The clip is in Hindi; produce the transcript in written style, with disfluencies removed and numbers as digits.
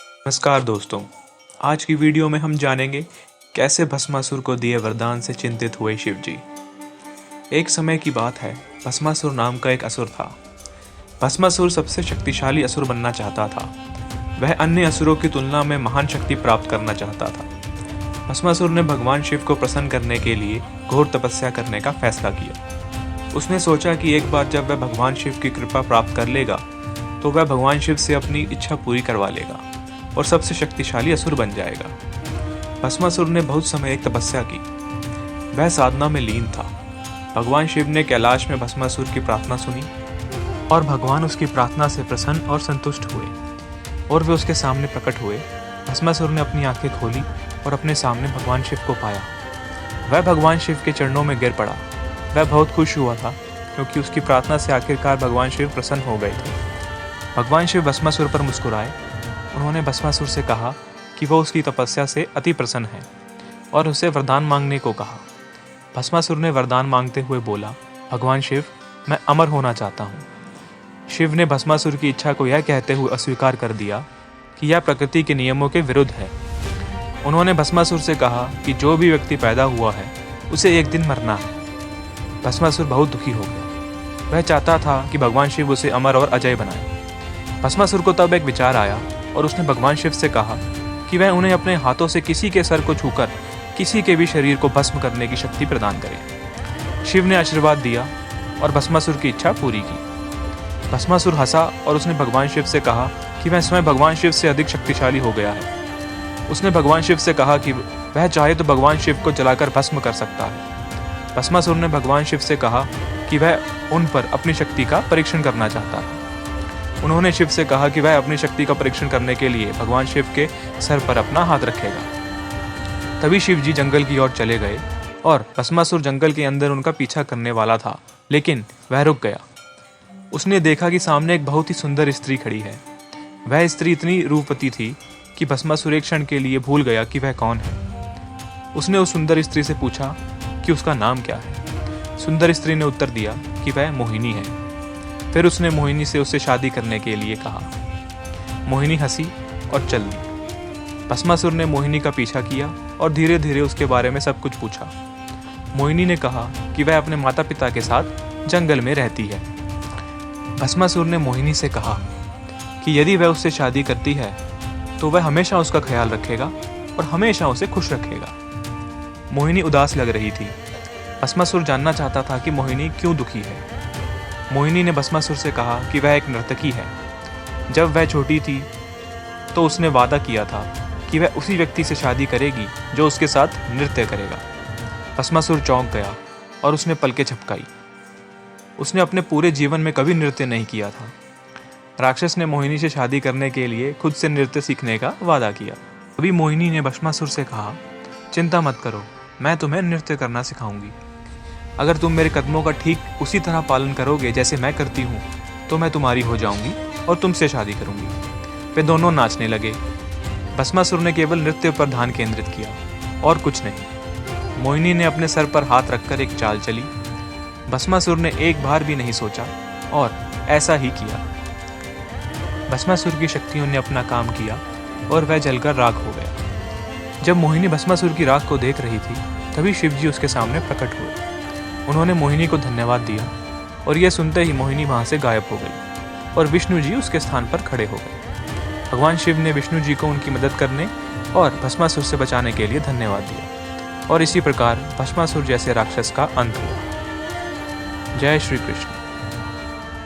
नमस्कार दोस्तों। आज की वीडियो में हम जानेंगे कैसे भस्मासुर को दिए वरदान से चिंतित हुए शिव जी। एक समय की बात है, भस्मासुर नाम का एक असुर था। भस्मासुर सबसे शक्तिशाली असुर बनना चाहता था। वह अन्य असुरों की तुलना में महान शक्ति प्राप्त करना चाहता था। भस्मासुर ने भगवान शिव को प्रसन्न करने के लिए घोर तपस्या करने का फैसला किया। उसने सोचा कि एक बार जब वह भगवान शिव की कृपा प्राप्त कर लेगा तो वह भगवान शिव से अपनी इच्छा पूरी करवा लेगा और सबसे शक्तिशाली असुर बन जाएगा। भस्मासुर ने बहुत समय एक तपस्या की। वह साधना में लीन था। भगवान शिव ने कैलाश में भस्मासुर की प्रार्थना सुनी और भगवान उसकी प्रार्थना से प्रसन्न और संतुष्ट हुए और वे उसके सामने प्रकट हुए। भस्मासुर ने अपनी आंखें खोली और अपने सामने भगवान शिव को पाया। वह भगवान शिव के चरणों में गिर पड़ा। वह बहुत खुश हुआ था क्योंकि उसकी प्रार्थना से आखिरकार भगवान शिव प्रसन्न हो गए थे। भगवान शिव भस्मासुर पर मुस्कुराए। उन्होंने भस्मासुर से कहा कि वह उसकी तपस्या से अति प्रसन्न है और उसे वरदान मांगने को कहा। भस्मासुर ने वरदान मांगते हुए बोला, भगवान शिव, मैं अमर होना चाहता हूँ। शिव ने भस्मासुर की इच्छा को यह कहते हुए अस्वीकार कर दिया कि यह प्रकृति के नियमों के विरुद्ध है। उन्होंने भस्मासुर से कहा कि जो भी व्यक्ति पैदा हुआ है उसे एक दिन मरना है। भस्मासुर बहुत दुखी हो गया। वह चाहता था कि भगवान शिव उसे अमर और अजय बनाए। भस्मासुर को तब एक विचार आया और उसने भगवान शिव से कहा कि वह उन्हें अपने हाथों से किसी के सर को छूकर किसी के भी शरीर को भस्म करने की शक्ति प्रदान करे। शिव ने आशीर्वाद दिया और भस्मासुर की इच्छा पूरी की। भस्मासुर हंसा और उसने भगवान शिव से कहा कि वह स्वयं भगवान शिव से अधिक शक्तिशाली हो गया है। उसने भगवान शिव से कहा कि वह चाहे तो भगवान शिव को जलाकर भस्म कर सकता है। भस्मासुर ने भगवान शिव से कहा कि वह उन पर अपनी शक्ति का परीक्षण करना चाहता है। उन्होंने शिव से कहा कि वह अपनी शक्ति का परीक्षण करने के लिए भगवान शिव के सर पर अपना हाथ रखेगा। तभी शिव जी जंगल की ओर चले गए और भस्मासुर जंगल के अंदर उनका पीछा करने वाला था, लेकिन वह रुक गया। उसने देखा कि सामने एक बहुत ही सुंदर स्त्री खड़ी है। वह स्त्री इतनी रूपवती थी कि भस्मासुर एक क्षण के लिए भूल गया कि वह कौन है। उसने उस सुंदर स्त्री से पूछा कि उसका नाम क्या है। सुंदर स्त्री ने उत्तर दिया कि वह मोहिनी है। फिर उसने मोहिनी से उससे शादी करने के लिए कहा। मोहिनी हंसी और चल दी। भस्मासुर ने मोहिनी का पीछा किया और धीरे धीरे उसके बारे में सब कुछ पूछा। मोहिनी ने कहा कि वह अपने माता पिता के साथ जंगल में रहती है। भस्मासुर ने मोहिनी से कहा कि यदि वह उससे शादी करती है तो वह हमेशा उसका ख्याल रखेगा और हमेशा उसे खुश रखेगा। मोहिनी उदास लग रही थी। भस्मासुर जानना चाहता था कि मोहिनी क्यों दुखी है। मोहिनी ने भस्मासुर से कहा कि वह एक नर्तकी है। जब वह छोटी थी तो उसने वादा किया था कि वह उसी व्यक्ति से शादी करेगी जो उसके साथ नृत्य करेगा। भस्मासुर चौंक गया और उसने पलकें झपकाई। उसने अपने पूरे जीवन में कभी नृत्य नहीं किया था। राक्षस ने मोहिनी से शादी करने के लिए खुद से नृत्य सीखने का वादा किया। अभी मोहिनी ने भस्मासुर से कहा, चिंता मत करो, मैं तुम्हें नृत्य करना सिखाऊंगी। अगर तुम मेरे कदमों का ठीक उसी तरह पालन करोगे जैसे मैं करती हूँ तो मैं तुम्हारी हो जाऊंगी और तुमसे शादी करूंगी। वे दोनों नाचने लगे। भस्मासुर ने केवल नृत्य पर ध्यान केंद्रित किया और कुछ नहीं। मोहिनी ने अपने सर पर हाथ रखकर एक चाल चली। भस्मासुर ने एक बार भी नहीं सोचा और ऐसा ही किया। भस्मासुर की शक्तियों ने अपना काम किया और वह जलकर राख हो गया। जब मोहिनी भस्मासुर की राख को देख रही थी तभी शिव जी उसके सामने प्रकट हुए। उन्होंने मोहिनी को धन्यवाद दिया और यह सुनते ही मोहिनी वहां से गायब हो गई और विष्णु जी उसके स्थान पर खड़े हो गए। भगवान शिव ने विष्णु जी को उनकी मदद करने और भस्मासुर से बचाने के लिए धन्यवाद दिया और इसी प्रकार भस्मासुर जैसे राक्षस का अंत हुआ। जय श्री कृष्ण।